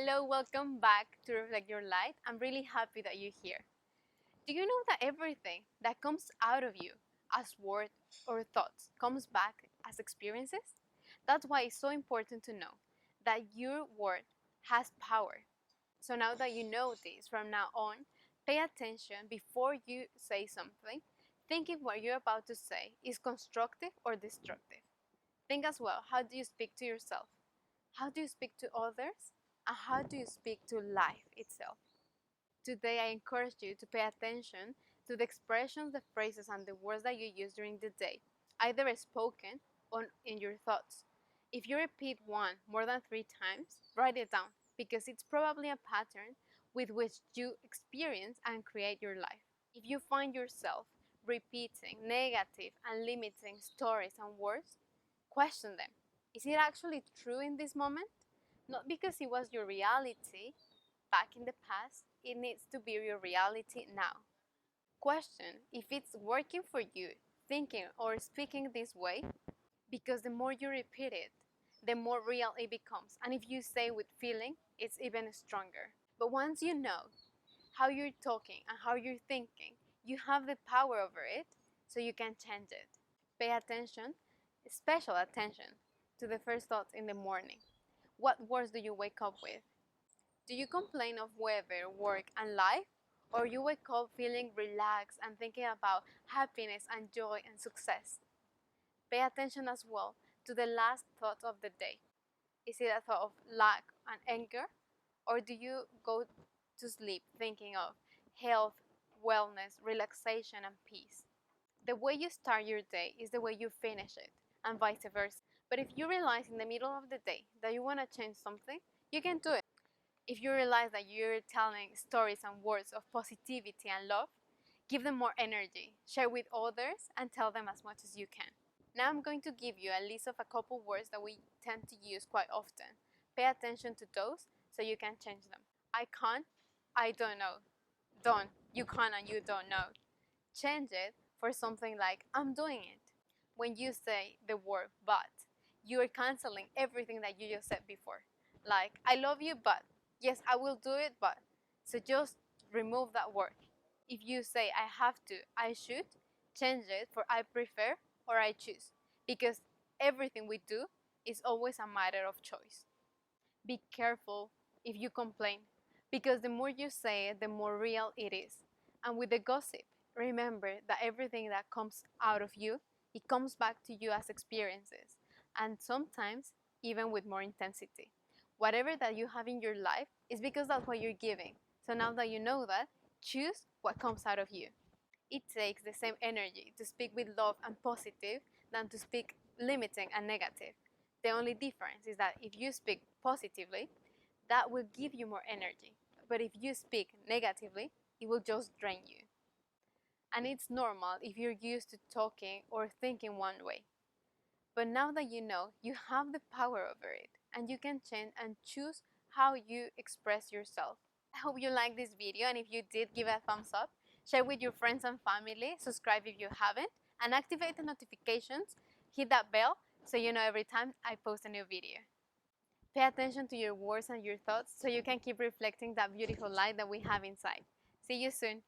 Hello, welcome back to Reflect Your Light. I'm really happy that you're here. Do you know that everything that comes out of you as words or thoughts comes back as experiences? That's why it's so important to know that your word has power. So now that you know this, from now on, pay attention before you say something. Think if what you're about to say is constructive or destructive. Think as well, how do you speak to yourself? How do you speak to others? And how do you speak to life itself? Today, I encourage you to pay attention to the expressions, the phrases, and the words that you use during the day, either spoken or in your thoughts. If you repeat one more than 3 times, write it down because it's probably a pattern with which you experience and create your life. If you find yourself repeating negative and limiting stories and words, question them. Is it actually true in this moment? Not because it was your reality back in the past, it needs to be your reality now. Question if it's working for you, thinking or speaking this way, because the more you repeat it, the more real it becomes. And if you say with feeling, it's even stronger. But once you know how you're talking and how you're thinking, you have the power over it, so you can change it. Pay attention, special attention, to the first thoughts in the morning. What words do you wake up with? Do you complain of weather, work, and life? Or you wake up feeling relaxed and thinking about happiness and joy and success? Pay attention as well to the last thought of the day. Is it a thought of lack and anger? Or do you go to sleep thinking of health, wellness, relaxation, and peace? The way you start your day is the way you finish it, and vice versa. But if you realize in the middle of the day that you want to change something, you can do it. If you realize that you're telling stories and words of positivity and love, give them more energy, share with others, and tell them as much as you can. Now I'm going to give you a list of a couple words that we tend to use quite often. Pay attention to those so you can change them. I can't, I don't know. Don't, you can't and you don't know. Change it for something like I'm doing it. When you say the word but, you are canceling everything that you just said before. Like, I love you, but yes, I will do it, but. So just remove that word. If you say I have to, I should, change it for I prefer or I choose. Because everything we do is always a matter of choice. Be careful if you complain, because the more you say it, the more real it is. And with the gossip, remember that everything that comes out of you, it comes back to you as experiences, and sometimes even with more intensity. Whatever that you have in your life is because that's what you're giving. So now that you know that, choose what comes out of you. It takes the same energy to speak with love and positive than to speak limiting and negative. The only difference is that if you speak positively, that will give you more energy. But if you speak negatively, it will just drain you. And it's normal if you're used to talking or thinking one way. But now that you know, you have the power over it, and you can change and choose how you express yourself. I hope you liked this video, and if you did, give it a thumbs up, share with your friends and family, subscribe if you haven't, and activate the notifications, hit that bell so you know every time I post a new video. Pay attention to your words and your thoughts so you can keep reflecting that beautiful light that we have inside. See you soon.